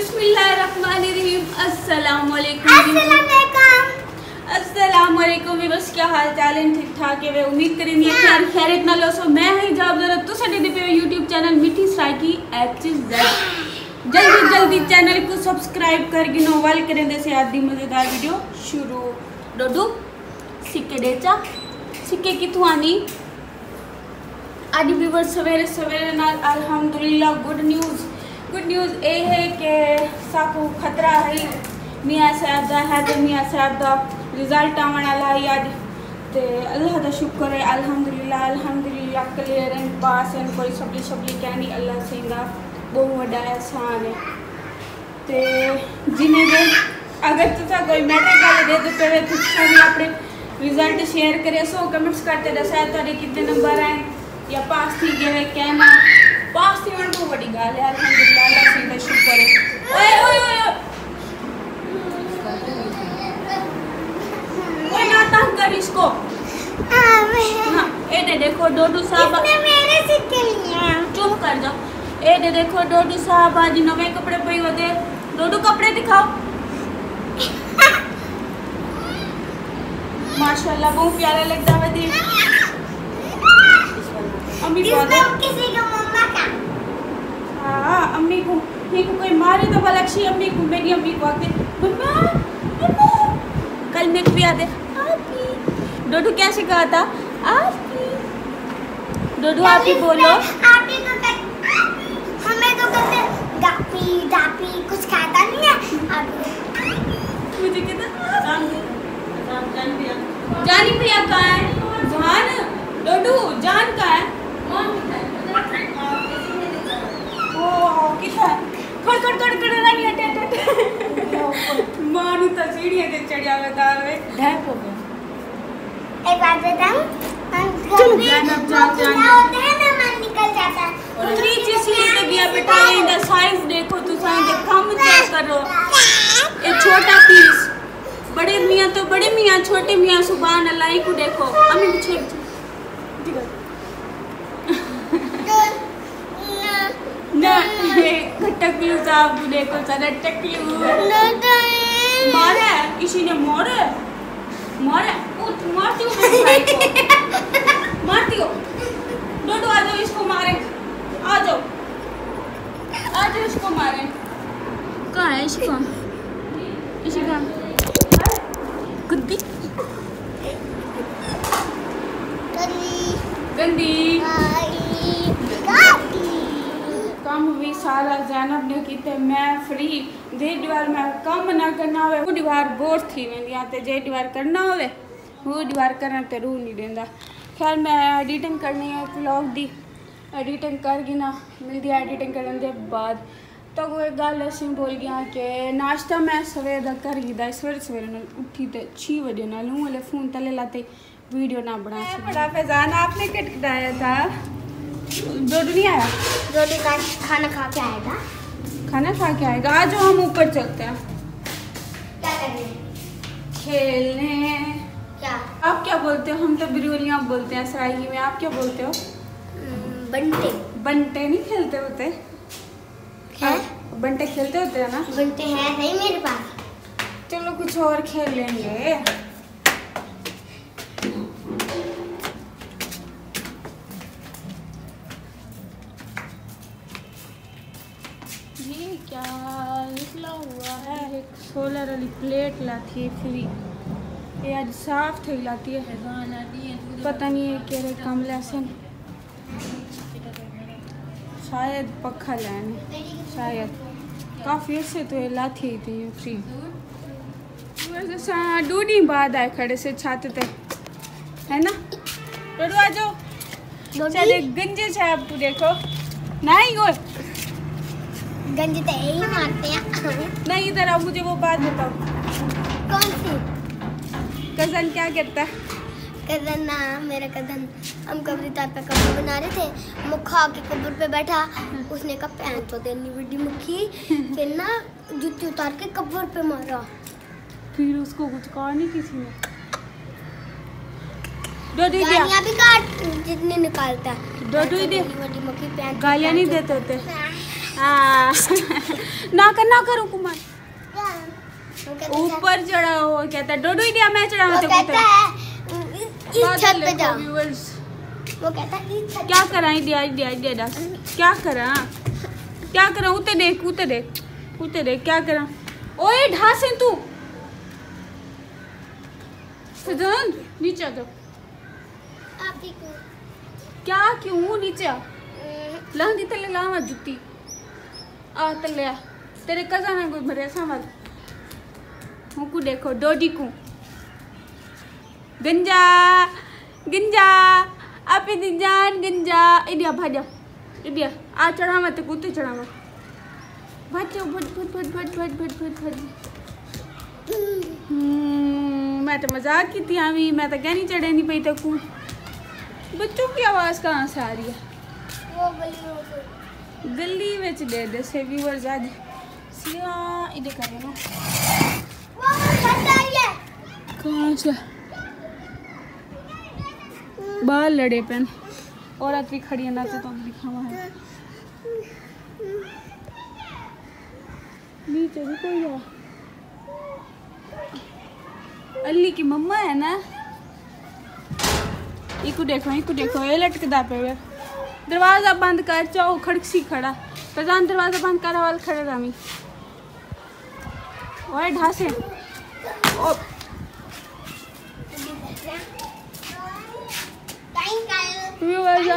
बिस्मिल्लाहिर्रहमानिर्रहीम। अस्सलाम वालेकुम। बस क्या हाल चाल है? ठीक ठाक है। वे उम्मीद करेंगे यार खैरियत ना लो। सो मैं ही जवाब जरा तो साडे दे पे YouTube चैनल मिठी सराइकी HZ जल्दी चैनल को सब्सक्राइब कर गिनो वाल करें दे से आदि मजेदार वीडियो शुरू। डोडू सिक्के देचा सिक्के किथों आनी आज व्यूवर सवेरे सवेरे नाल अल्हम्दुलिल्लाह गुड न्यूज़ ये है कि साकू खतरा है मियाँ साहब दा है तो मियाँ साहब दा रिजल्ट आने वाला है आज ते अल्लाह दा शुक्र है अल्हम्दुलिल्लाह क्लियर एंड पास एंड कोई सब्ली कहनी अल्लाह से दा बहुत बड़ा एहसान है। ते जिन्हें दे अगर तुसा कोई मैट्रिक वाले दे तो पहले तुसा भी अपने रिजल्ट शेयर करे सो कमेंट्स करते दसा तेरे कितने नंबर आए या पास थी गए कहना पास थी वन बहुत बड़ी गाल है अल्हम्दुलिल्लाह अल्लाह से दा शुक्र है। ओए ना तंग कर इसको। हाँ ए दे देखो डोडू साहब मेरे सिक्के लिए चुप कर जाओ। ए दे देखो डोडू साहब आज नवे कपड़े पई होते डोडू कपड़े दिखाओ। माशाल्लाह बहुत प्यारा लगता है दी अम्मी को दे किसी को मम्मा का हां अम्मी को ये को कोई मारे तो बलक्षी अम्मी को मेरी अम्मी को आके मम्मा कल मैं भी आते आपी डोडू क्या सिखाया था आपी डोडू आप ही बोलो आपी को हमें तो कहते गापी डापी कुछ खाता नहीं है आप मुझे कहता जानी भैया कहाँ है जान डोडू जान कहाँ है ओ किथा खड़ नहीं हटे मानू तो सीढ़ियां से चढ़िया बता वे ढैप हो गया। एक बात बताऊं चलो जान होते हैं ना मन निकल जाता है नीचे सीढ़ी गया बेटा इधर साइज देखो तू साइज कम चेक करो एक छोटा पीस बड़े मियाँ छोटे मियाँ सुभान अल्लाह को देखो अम्मी पीछे ना टकलू साहब को देखो सारा टकलू मारे किसी ने मारे उठ मारती हो मेरे भाई को मारती हो डोडू आ जाओ इसको मारे आ जाओ इसको मारे कहाँ है इसका गंदी काम भी सारा ज़ैनब ने कीते मैं फ्री जे दीवार में काम ना करना होवे वो दीवार बोर थी वेंदी आते जे दीवार करना होवे वो दीवार करना ते रूह नहीं देंदा। खैर मैं एडिटिंग करनी है व्लॉग दी एडिटिंग करगी ना मिलदी एडिटिंग करने के बाद तो कोई गल असीं बोल गया कि नाश्ता मैं सवेरे दा कर गिदा सवेरे ना उठी ते 6 बजे ना लूँ वाले फ़ोन तले लाते वीडियो ना बना बड़ा फैजान आपने कटकटाया था डोडू नहीं आया रोटी का खाना खा के आएगा आ जाओ हम ऊपर चलते हैं क्या करने खेलने। क्या आप क्या बोलते हो? हम तो बिरुलियाँ बोलते हैं सराइकी में। आप क्या बोलते हो? बंटे नहीं खेलते होते हैं बंटे खेलते होते हैं ना बंटे हैं नहीं मेरे पास। चलो कुछ और खेल लेंगे। ये क्या निकला हुआ है? एक सोलर वाली प्लेट लाती है फ्री ये आज साफ थी लाती है पता नहीं है क्या कम लैसन शायद पखा लेने शायद काफ़ी ऐसे तो ये लाती थी फ्री वैसे 2 दिन बाद आए खड़े से छात ते है ना डोडू आ जाओ चले गंजे से आप देखो नहीं वो गंज तो यही मारते हैं नहीं इधर आओ मुझे वो बात बताओ कौन सी कजन क्या कहता है? कजन ना मेरा कजन हम कब्र तार पे कब्र बना रहे थे मुखा के कब्र पे बैठा उसने कहा पैन तो देनी बड़ी मुखी फिर ना जूती उतार के कब्र पे मारा फिर उसको कुछ कहा नहीं किसी ने गालियाँ भी काट जितने निकालता है बड़ी मुखी पैन गालियाँ नहीं देते होते ना करो कुमार ऊपर चढ़ा हो कहता है डोडू इंडिया मैं चढ़ा वो कहता है इस छत पे जाओ। वो कहता है इस छत क्या करा इंडिया दस क्या करा उते देख क्या करा। ओए ढासे तू सजन नीचे आ जाओ। आप ही को क्या क्यों नीचे आ लांदी तले लावा जुत्ती आ तले आ तेरे कज़न है कोई मरे सामल मुकु देखो डोडी को गंजा आप इधर जान गंजा इंडिया भाजा इंडिया आ चढ़ा मत कुत्ते चढ़ा मत भाजो भट मैं तो मजाक की थी आमी मैं तो क्या नहीं चढ़े नहीं पई तक बच्चों की आवाज़ कहाँ से आ रही है। वो गली में दे से व्यूअर्स आज सिया इधर कर लो वो छत आ रही है। कहाँ से बाल लड़े पेन औरत भी खड़ी है ना तो दिखावा है नीचे भी कोई है अल्ली की मम्मा है ना इको देखो ये लटकदा पे वे दरवाजा बंद कर चाओ खड़कसी खड़ा प्रधान दरवाजा बंद कर वाल खड़े रामी ओए ढासे ओ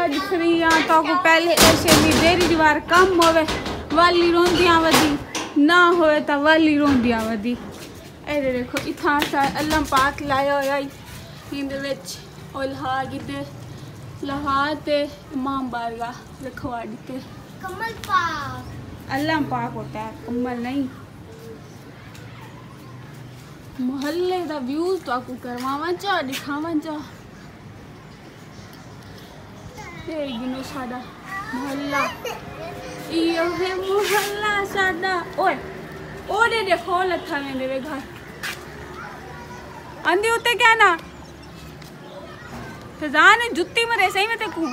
दिख रही यहाँ तो को पहले ऐसे भी देरी दीवार कम होवे वाली रोंदियां वदी ना होए तो वाली रोंदियां वदी ऐसे देखो इतना सा अल्लाह पाक लाया होया इंदे विच और लहाते इमाम बारगाह रखवाड़ी ते कमल पाक अल्लाह पाक होता है कमल नहीं। मोहल्ले का व्यू तो आपको करवावा चा दिखावा चा गिनो साडा मोहल्ला इयो है मोहल्ला साडा ओए ओडे देखो लथा में मेरे घर अंधी उते क्या ना फजान जुत्ती मरे सही में तेकू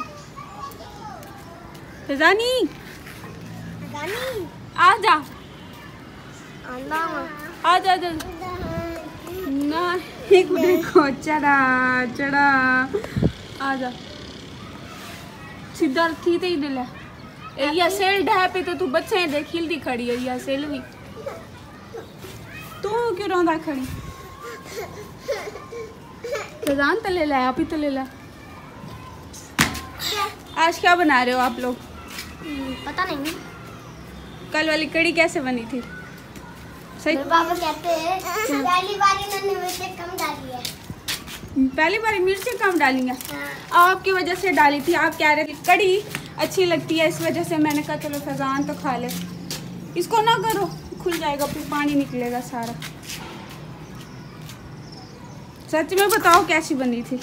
फजानी आ जा ना एक देखो चढ़ा आ जा सीधा थी ते ही दिल है या सेल ढह पे तो तू बच्चे देख हिलती खड़ी है या सेल भी तू क्यों रोंदा खड़ी फजान तले ला आप ही तले ला। आज क्या बना रहे हो आप लोग पता नहीं कल वाली कड़ी कैसे बनी थी सही पापा कहते हैं पहली बार इन्होंने मिर्ची कम डाली है पहली बार मिर्ची कम डाली है हाँ। आपकी वजह से डाली थी आप कह रहे थे कड़ी अच्छी लगती है इस वजह से मैंने कहा चलो फजान तो खा ले इसको ना करो खुल जाएगा फिर पानी निकलेगा सारा। सच में बताओ कैसी बनी थी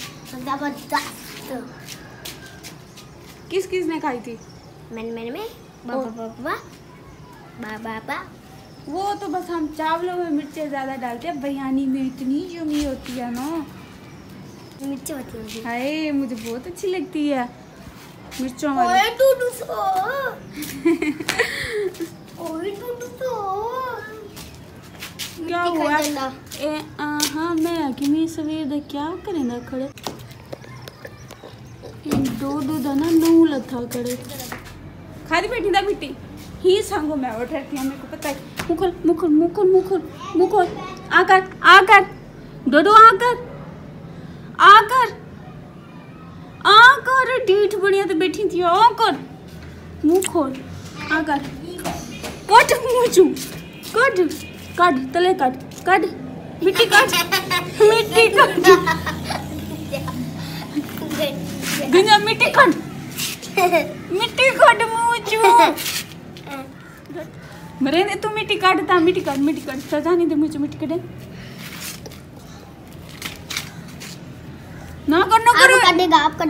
किस किस ने खाई थी मैंने बाबा वो तो बस हम चावलों में मिर्चें ज़्यादा डालते हैं बिरयानी में इतनी जमी होती है ना मिर्ची होती है हाय मुझे बहुत अच्छी लगती है मिर्चों वाली क्या हुआ हाँ मैं कि मैं सवेर दा क्या करेंदा खड़े दो दाना नौ लथा करे खादी बैठी दा मिट्टी ही संगो मैं उठती मेरे को पता है मुखल आकर डोडो आकर डीठ बढ़िया तो बैठी थी आकर मुँह खोल आकर कट मुँह चू कट तले कट मिट्टी कट गंजा मिट्टी कट मुँह चू मरे ने तू मिट्टी काट सजा नहीं दे मुझे मिट्टी कटे ना करो काटेगा आप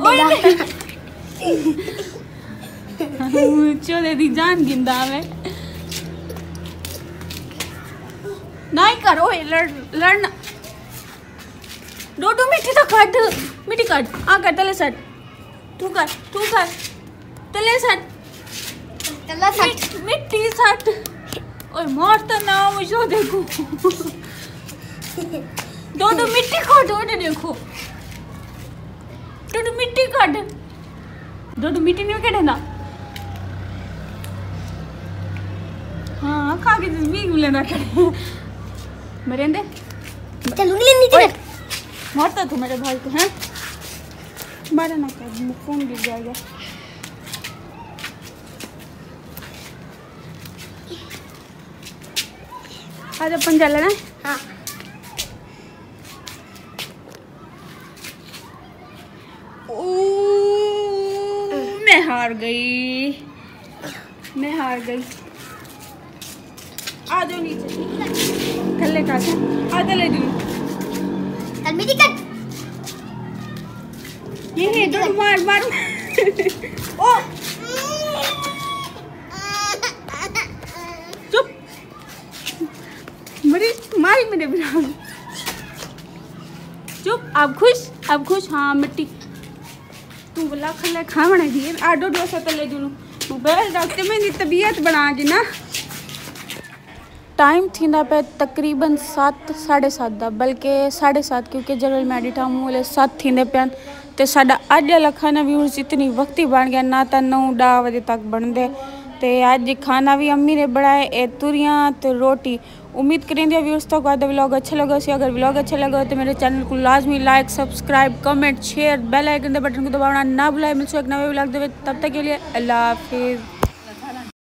मुझे दे दी जान गिंदा में नहीं करो लड़ना डोडू मिट्टी काट आ कर तले सट तू कर तले सट चलो सट मिट्टी सट और मारता ना मुझे देखो दो मिट्टी काट ओटे देखो दो मिट्टी काट दो मिट्टी नहीं काटे ना हाँ खा के भी लेना करे मरेंदे चल उंगली नीचे कर मारता तू मेरे भाई को हैं मारा ना कर फोन गिर जाएगा आज अपन चल रहे हैं हाँ मैं हार गई आ जाओ नीचे थल्ले का आधा ले दूँ चल मेरी कट ये तो मार ओ चुप मारी मेरे बिना चुप अब खुश हाँ मिट्टी तू बोला खल्ले खावणे दी आडो डोसा तो ले दूँ मोबाइल डॉक्टर में तबीयत बना दी ना टाइम थी पे तकरीबन 7 साढ़े 7 बल्कि 7:30 क्योंकि जनरल मेडिटा मूले 7 थी पे तो साडा अज वाला खाना भी उस इतनी वक्त ही बन गया ना तो 9-10 बजे तक बनते तो अज खाना भी अम्मी ने बनाए तुरियां तो रोटी उम्मीद करेंगे व्यूअर्स तक बाद व्लॉग अच्छा लगा सी अगर व्लॉग अच्छा लगा तो मेरे चैनल को लाजमी like subscribe comment share bell icon के बटन को दबाना ना भुलाए मिलते एक नवे व्लॉग तब तक के लिए अल्लाह हाफिज़।